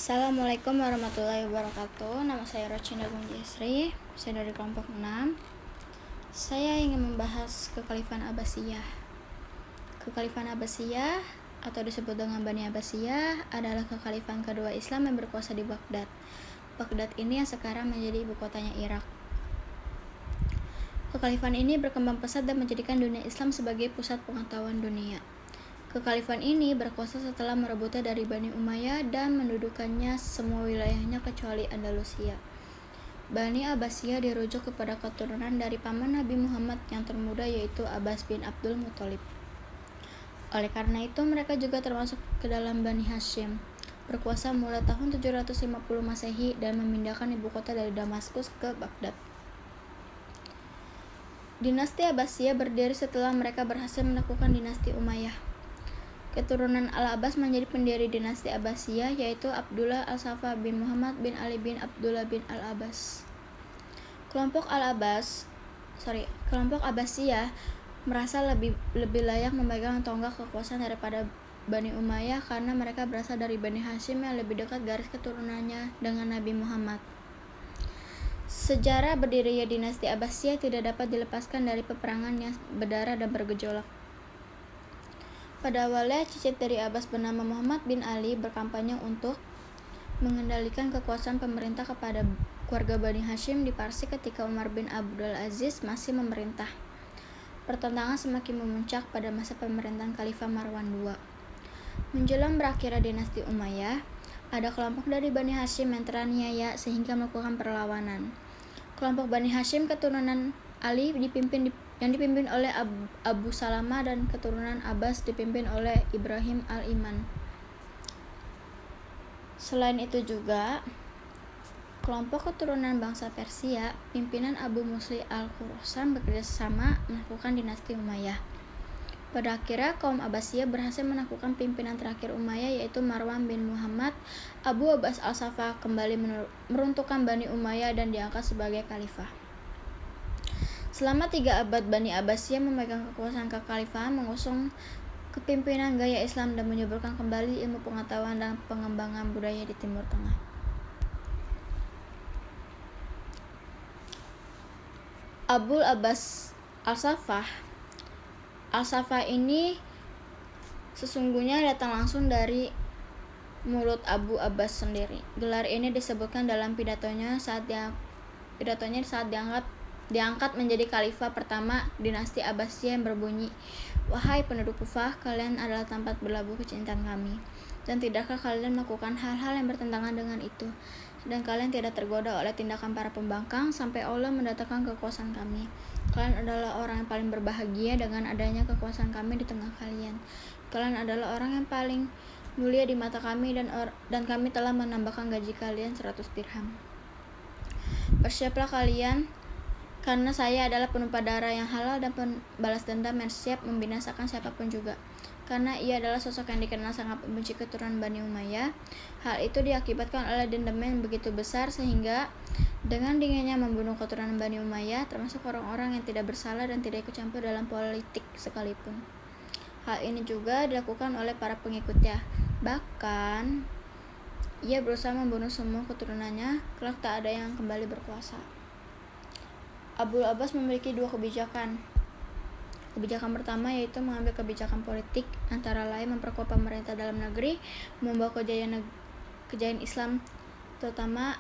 Assalamualaikum warahmatullahi wabarakatuh. Nama saya Rocinda Gunjisri. Saya dari kelompok 6. Saya ingin membahas Kekhalifahan Abbasiyah. Kekhalifahan Abbasiyah atau disebut dengan Bani Abbasiyah adalah kekhalifahan kedua Islam yang berkuasa di Baghdad. Baghdad ini yang sekarang menjadi ibu kotanya Irak. Kekhalifahan ini berkembang pesat dan menjadikan dunia Islam sebagai pusat pengetahuan dunia. Kekhalifahan ini berkuasa setelah merebutnya dari Bani Umayyah dan mendudukannya semua wilayahnya kecuali Andalusia. Bani Abbasiyah dirujuk kepada keturunan dari paman Nabi Muhammad yang termuda, yaitu Abbas bin Abdul Muthalib. Oleh karena itu mereka juga termasuk ke dalam Bani Hashim, berkuasa mulai tahun 750 Masehi dan memindahkan ibu kota dari Damaskus ke Baghdad. Dinasti Abbasiyah berdiri setelah mereka berhasil menaklukkan dinasti Umayyah. Keturunan Al-Abbas menjadi pendiri dinasti Abbasiyah, yaitu Abdullah Al-Saffah bin Muhammad bin Ali bin Abdullah bin Al-Abbas. Kelompok Abbasiyah merasa lebih layak memegang tonggak kekuasaan daripada Bani Umayyah karena mereka berasal dari Bani Hashim yang lebih dekat garis keturunannya dengan Nabi Muhammad. Sejarah berdirinya dinasti Abbasiyah tidak dapat dilepaskan dari peperangan yang berdarah dan bergejolak. Pada awalnya, cicit dari Abbas bernama Muhammad bin Ali berkampanye untuk mengendalikan kekuasaan pemerintah kepada keluarga Bani Hashim di Parsi ketika Umar bin Abdul Aziz masih memerintah. Pertentangan semakin memuncak pada masa pemerintahan Khalifah Marwan II. Menjelang berakhirnya dinasti Umayyah, ada kelompok dari Bani Hashim yang teraniaya sehingga melakukan perlawanan. Kelompok Bani Hashim keturunan Ali yang dipimpin oleh Abu Salamah dan keturunan Abbas dipimpin oleh Ibrahim al-Iman. Selain itu juga, kelompok keturunan bangsa Persia, pimpinan Abu Musli al-Khurasan bekerjasama menaklukkan dinasti Umayyah. Pada akhirnya, kaum Abbasiyah berhasil menaklukkan pimpinan terakhir Umayyah, yaitu Marwan bin Muhammad. Abu Abbas al-Saffah kembali meruntuhkan Bani Umayyah dan diangkat sebagai khalifah. Selama 3 abad, Bani Abbasiyah memegang kekuasaan kekhalifahan, mengusung kepimpinan gaya Islam dan menyebarkan kembali ilmu pengetahuan dan pengembangan budaya di Timur Tengah. Abu Abbas al-Saffah ini sesungguhnya datang langsung dari mulut Abu Abbas sendiri. Gelar ini disebutkan dalam pidatonya saat diangkat menjadi khalifah pertama dinasti Abbasiyah yang berbunyi, "Wahai penduduk Kufah, kalian adalah tempat berlabuh kecintaan kami, dan tidakkah kalian melakukan hal-hal yang bertentangan dengan itu, dan kalian tidak tergoda oleh tindakan para pembangkang sampai Allah mendatangkan kekuasaan kami. Kalian adalah orang yang paling berbahagia dengan adanya kekuasaan kami di tengah kalian. Kalian adalah orang yang paling mulia di mata kami, dan kami telah menambahkan gaji kalian 100 dirham. Bersiaplah kalian, karena saya adalah penumpah darah yang halal dan pembalas dendam yang siap membinasakan siapapun juga." Karena ia adalah sosok yang dikenal sangat membenci keturunan Bani Umayyah, hal itu diakibatkan oleh dendamnya yang begitu besar sehingga dengan dinginnya membunuh keturunan Bani Umayyah, termasuk orang-orang yang tidak bersalah dan tidak ikut campur dalam politik sekalipun. Hal ini juga dilakukan oleh para pengikutnya. Bahkan ia berusaha membunuh semua keturunannya, kelak tak ada yang kembali berkuasa. Abu Abbas memiliki 2 kebijakan. Kebijakan pertama yaitu mengambil kebijakan politik, antara lain memperkuat pemerintah dalam negeri, membawa kejayaan Islam terutama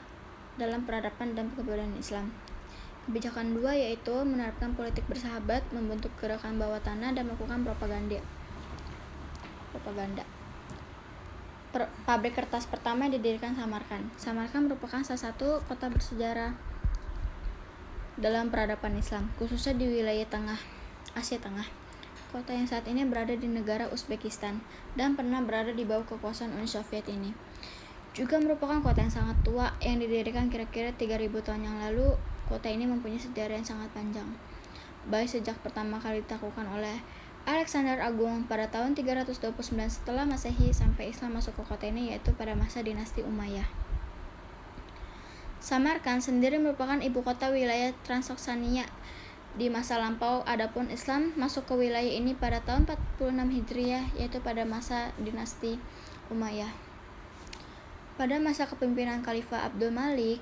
dalam peradaban dan kebudayaan Islam. Kebijakan 2 yaitu menerapkan politik bersahabat, membentuk gerakan bawah tanah dan melakukan propaganda. Pabrik kertas pertama yang didirikan Samarkand. Samarkand merupakan salah satu kota bersejarah dalam peradaban Islam, khususnya di wilayah Asia Tengah. Kota yang saat ini berada di negara Uzbekistan dan pernah berada di bawah kekuasaan Uni Soviet ini juga merupakan kota yang sangat tua yang didirikan kira-kira 3000 tahun yang lalu. Kota ini mempunyai sejarah yang sangat panjang, baik sejak pertama kali ditaklukkan oleh Alexander Agung pada tahun 329 setelah Masehi sampai Islam masuk ke kota ini, yaitu pada masa dinasti Umayyah. Samarkand sendiri merupakan ibu kota wilayah Transoksania di masa lampau, adapun Islam masuk ke wilayah ini pada tahun 46 Hijriah, yaitu pada masa dinasti Umayyah. Pada masa kepemimpinan Khalifah Abdul Malik,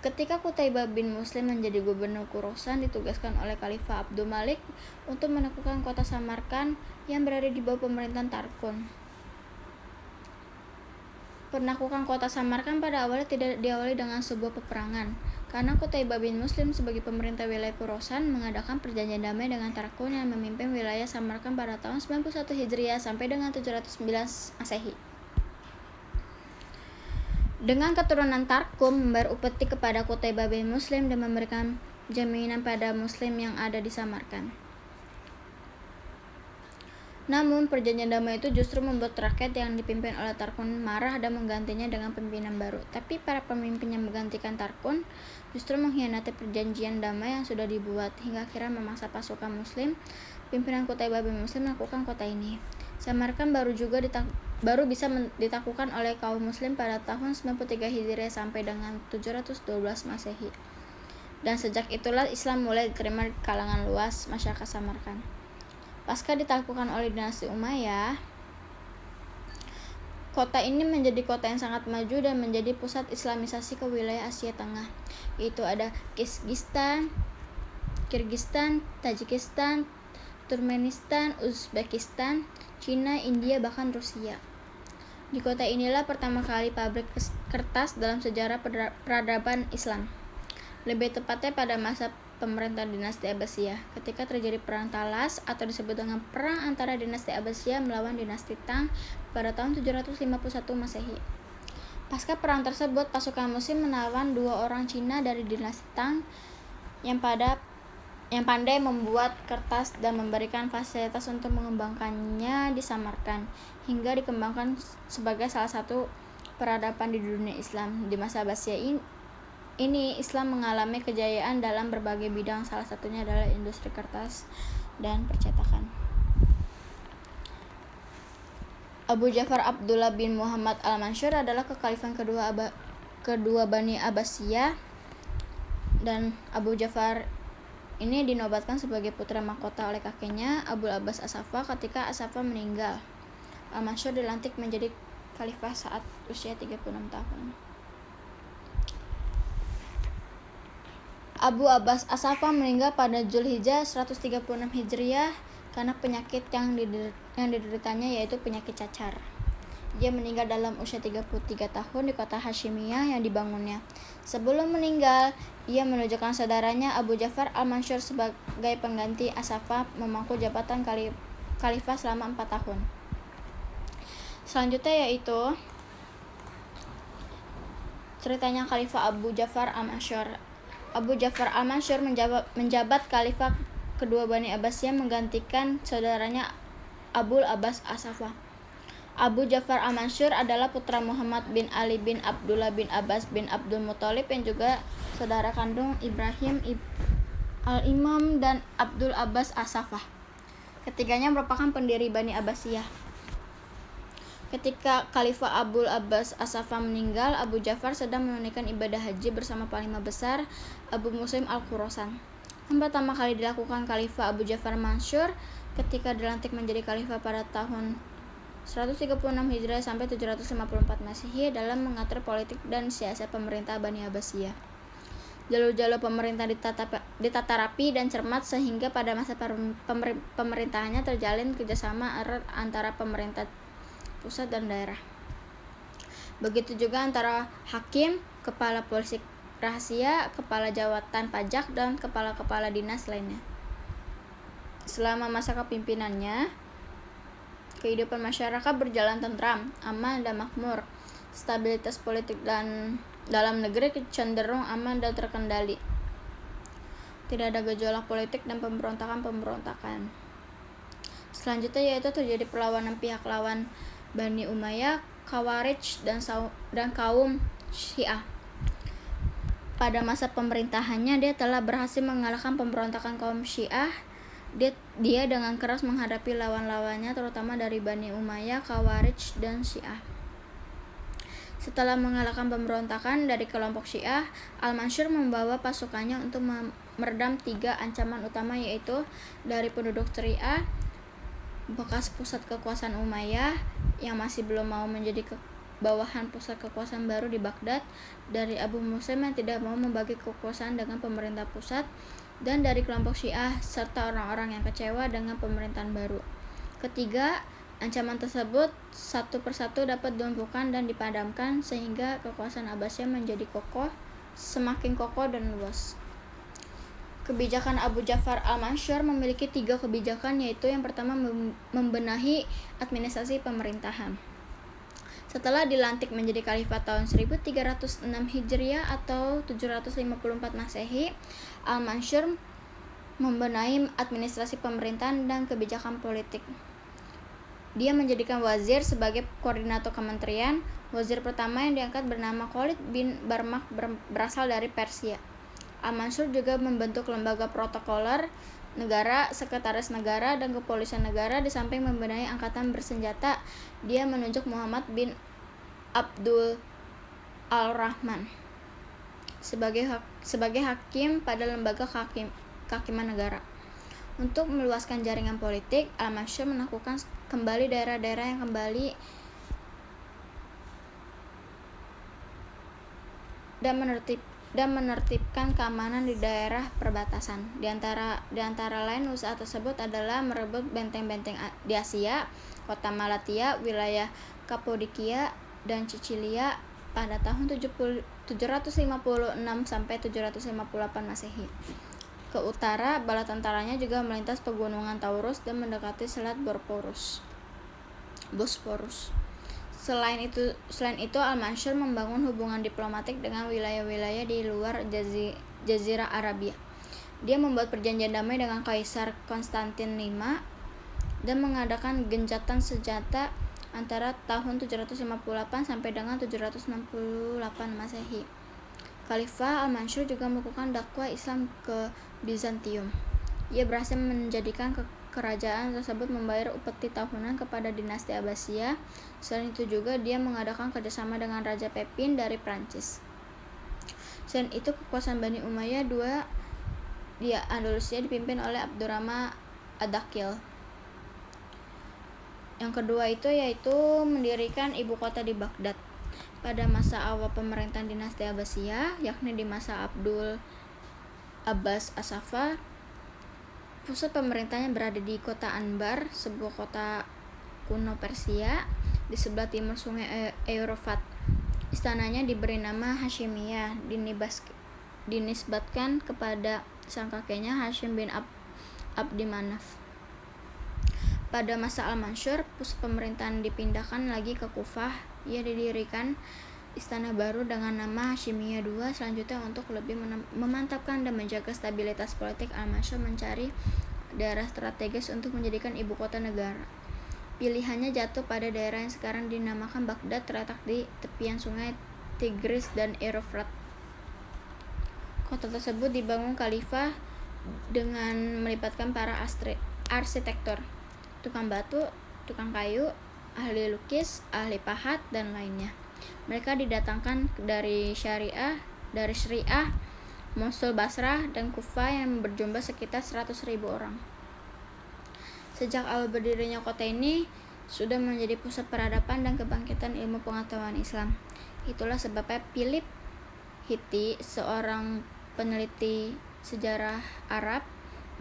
ketika Qutaibah bin Muslim menjadi gubernur Khorasan, ditugaskan oleh Khalifah Abdul Malik untuk menaklukkan kota Samarkand yang berada di bawah pemerintahan Tarkun. Penaklukan kota Samarkand pada awalnya tidak diawali dengan sebuah peperangan, karena Qutaibah bin Muslim sebagai pemerintah wilayah Khorasan mengadakan perjanjian damai dengan Tarkun yang memimpin wilayah Samarkand pada tahun 91 Hijriah sampai dengan 709 Masehi. Dengan keturunan Tarkum membayar upeti kepada Qutaibah bin Muslim dan memberikan jaminan pada Muslim yang ada di Samarkand. Namun perjanjian damai itu justru membuat rakyat yang dipimpin oleh Tarkun marah dan menggantinya dengan pimpinan baru. Tapi para pemimpin yang menggantikan Tarkun justru mengkhianati perjanjian damai yang sudah dibuat, hingga akhirnya memaksa pasukan Muslim pimpinan Qutaibah bin Muslim melakukan kota ini. Samarkand baru bisa ditaklukkan oleh kaum Muslim pada tahun 93 Hijriah sampai dengan 712 Masehi. Dan sejak itulah Islam mulai diterima di kalangan luas masyarakat Samarkand. Pasca ditaklukkan oleh dinasti Umayyah, kota ini menjadi kota yang sangat maju dan menjadi pusat Islamisasi ke wilayah Asia Tengah, yaitu ada Kirgistan, Tajikistan, Turkmenistan, Uzbekistan, Cina, India, bahkan Rusia. Di kota inilah pertama kali pabrik kertas dalam sejarah peradaban Islam. Lebih tepatnya pada masa pemerintahan dinasti Abbasiyah, ketika terjadi perang Talas atau disebut dengan perang antara dinasti Abbasiyah melawan dinasti Tang pada tahun 751 Masehi. Pasca perang tersebut, pasukan Muslim menawan 2 orang Cina dari dinasti Tang yang pandai membuat kertas dan memberikan fasilitas untuk mengembangkannya di Samarkand, hingga dikembangkan sebagai salah satu peradaban di dunia Islam. Di masa Abbasiyah ini Islam mengalami kejayaan dalam berbagai bidang, salah satunya adalah industri kertas dan percetakan. Abu Ja'far Abdullah bin Muhammad al-Mansur adalah kekhalifan kedua Bani Abbasiyah, dan Abu Ja'far ini dinobatkan sebagai putra mahkota oleh kakeknya Abul Abbas As-Saffah. Ketika As-Saffah meninggal, Al-Mansur dilantik menjadi khalifah saat usia 36 tahun. Abu Abbas As-Saffah meninggal pada Zulhijjah 136 Hijriah karena penyakit yang dideritanya, yaitu penyakit cacar. Dia meninggal dalam usia 33 tahun di kota Hashimiyah yang dibangunnya. Sebelum meninggal, ia menunjukkan saudaranya Abu Ja'far al-Mansur sebagai pengganti As-Saffah memangku jabatan khalifah selama 4 tahun. Selanjutnya yaitu ceritanya Khalifah Abu Ja'far al-Mansur. Abu Ja'far al-Mansur menjabat khalifah kedua Bani Abbasiyah menggantikan saudaranya Abul Abbas As-Saffah. Abu Ja'far al-Mansur adalah putra Muhammad bin Ali bin Abdullah bin Abbas bin Abdul Muthalib yang juga saudara kandung Ibrahim al-Imam dan Abdul Abbas As-Saffah. Ketiganya merupakan pendiri Bani Abbasiyah. Ketika Khalifah Abul Abbas As-Saffah meninggal, Abu Ja'far sedang menunaikan ibadah haji bersama panglima besar Abu Muslim al-Khorasan. Yang pertama kali dilakukan Khalifah Abu Ja'far Mansur ketika dilantik menjadi khalifah pada tahun 136 Hijriah sampai 754 Masehi dalam mengatur politik dan siasat pemerintah Bani Abbasiyah. Jalur-jalur pemerintah ditata rapi dan cermat sehingga pada masa pemerintahannya terjalin kerjasama erat antara pemerintah pusat dan daerah. Begitu juga antara hakim, kepala polisi rahasia, kepala jawatan pajak, dan kepala-kepala dinas lainnya. Selama masa kepemimpinannya, kehidupan masyarakat berjalan tentram, aman, dan makmur. Stabilitas politik dan dalam negeri cenderung aman dan terkendali. Tidak ada gejolak politik dan pemberontakan. Selanjutnya yaitu terjadi perlawanan pihak lawan Bani Umayyah, Khawarij, dan kaum Syiah. Pada masa pemerintahannya, dia telah berhasil mengalahkan pemberontakan kaum Syiah. Dia dengan keras menghadapi lawan-lawannya, terutama dari Bani Umayyah, Khawarij, dan Syiah. Setelah mengalahkan pemberontakan dari kelompok Syiah, Al-Mansur membawa pasukannya untuk meredam 3 ancaman utama, yaitu dari penduduk Syria, bekas pusat kekuasaan Umayyah yang masih belum mau menjadi bawahan pusat kekuasaan baru di Baghdad, dari Abu Muslim yang tidak mau membagi kekuasaan dengan pemerintah pusat, dan dari kelompok Syiah serta orang-orang yang kecewa dengan pemerintahan baru. Ketiga, ancaman tersebut satu persatu dapat dilumpuhkan dan dipadamkan sehingga kekuasaan Abbasiyah menjadi semakin kokoh dan luas. Kebijakan Abu Ja'far al-Mansur memiliki 3 kebijakan, yaitu yang pertama membenahi administrasi pemerintahan. Setelah dilantik menjadi khalifah tahun 1306 Hijriah atau 754 Masehi, al-Mansur membenahi administrasi pemerintahan dan kebijakan politik. Dia menjadikan wazir sebagai koordinator kementerian. Wazir pertama yang diangkat bernama Khalid bin Barmak berasal dari Persia. Al-Mansur juga membentuk lembaga protokoler negara, sekretaris negara, dan kepolisian negara. Di samping membenahi angkatan bersenjata, dia menunjuk Muhammad bin Abdul al-Rahman sebagai hakim pada lembaga kehakiman negara. Untuk meluaskan jaringan politik, Al-Mansur menaklukkan kembali daerah-daerah yang dan menertibkan keamanan di daerah perbatasan. Di antara lain usaha tersebut adalah merebut benteng-benteng di Asia, kota Malatya, wilayah Kapadokia dan Sicilia pada tahun 756 sampai 758 Masehi. Ke utara, bala tentaranya juga melintas pegunungan Taurus dan mendekati Selat Bosporus. Selain itu, Al-Mansur membangun hubungan diplomatik dengan wilayah-wilayah di luar Jazirah Arabia. Dia membuat perjanjian damai dengan Kaisar Konstantin V dan mengadakan gencatan senjata antara tahun 758 sampai dengan 768 Masehi. Khalifah Al-Mansur juga melakukan dakwah Islam ke Bizantium. Ia berhasil menjadikan kerajaan tersebut membayar upeti tahunan kepada dinasti Abbasiyah. Selain itu juga dia mengadakan kerjasama dengan Raja Pepin dari Prancis. Selain itu, kekuasaan Bani Umayyah II di Andalusia dipimpin oleh Abdurrahman ad-Dakhil. Yang kedua yaitu mendirikan ibu kota di Baghdad. Pada masa awal pemerintahan dinasti Abbasiyah, yakni di masa Abdul Abbas as-Saffah, pusat pemerintahnya berada di kota Anbar, sebuah kota kuno Persia di sebelah timur sungai Euphrat. Istananya diberi nama Hashimiyah, dinisbatkan kepada sang kakeknya Hashim bin Abdi Manaf. Pada masa Al-Mansur, pusat pemerintahan dipindahkan lagi ke Kufah. Ia didirikan istana baru dengan nama Hashimiyah II. Selanjutnya, untuk lebih memantapkan dan menjaga stabilitas politik, Al-Mansur mencari daerah strategis untuk menjadikan ibu kota negara. Pilihannya jatuh pada daerah yang sekarang dinamakan Baghdad, terletak di tepian sungai Tigris dan Euphrat. Kota tersebut dibangun khalifah dengan melibatkan para arsitektur, tukang batu, tukang kayu, ahli lukis, ahli pahat, dan lainnya. Mereka didatangkan dari Syriah, Mosul, Basrah, dan Kufah yang berjumlah sekitar 100.000 orang. Sejak awal berdirinya kota ini sudah menjadi pusat peradaban dan kebangkitan ilmu pengetahuan Islam. Itulah sebabnya Philip Hitti, seorang peneliti sejarah Arab,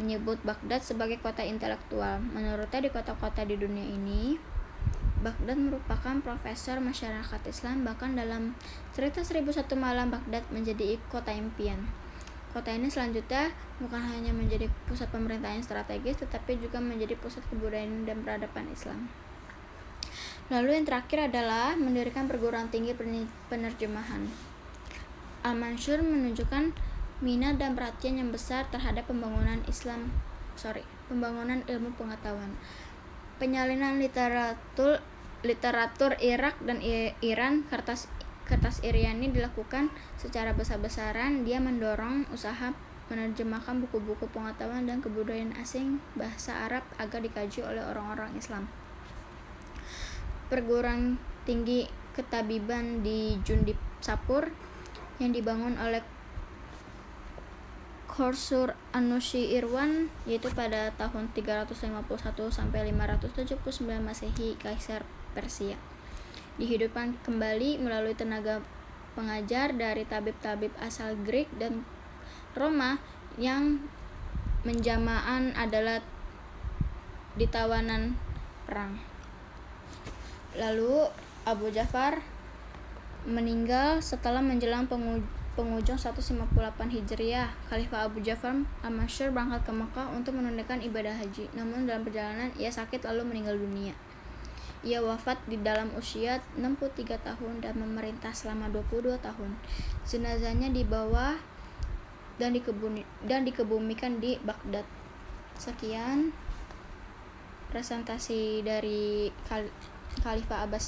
menyebut Baghdad sebagai kota intelektual. Menurutnya, di kota-kota di dunia ini, Baghdad merupakan profesor masyarakat Islam. Bahkan dalam cerita 1001 Malam, Baghdad menjadi kota impian. Kota ini selanjutnya bukan hanya menjadi pusat pemerintahan strategis, tetapi juga menjadi pusat kebudayaan dan peradaban Islam. Lalu yang terakhir adalah mendirikan perguruan tinggi penerjemahan. Al-Mansur menunjukkan minat dan perhatian yang besar terhadap pembangunan ilmu pengetahuan. Penyalinan literatur Irak dan Iran, kertas Iriani dilakukan secara besar-besaran. Dia mendorong usaha menerjemahkan buku-buku pengetahuan dan kebudayaan asing bahasa Arab agar dikaji oleh orang-orang Islam. Perguruan tinggi ketabiban di Jundip Sapur yang dibangun oleh Khosrow An-Nushi Irwan, yaitu pada tahun 351 sampai 579 Masehi, Kaisar Persia. dihidupkan kembali melalui tenaga pengajar dari tabib-tabib asal Greek dan Roma yang menjamaan adalah di tawanan perang. Lalu Abu Ja'far meninggal setelah menjelang penghujung 158 Hijriah. Khalifah Abu Ja'far al-Mansur berangkat ke Mekah untuk menunaikan ibadah haji. Namun dalam perjalanan ia sakit lalu meninggal dunia. Ia wafat di dalam usia 63 tahun dan memerintah selama 22 tahun. Jenazahnya dibawa dan dikebumikan di Baghdad. Sekian presentasi dari Khalifah Abbas.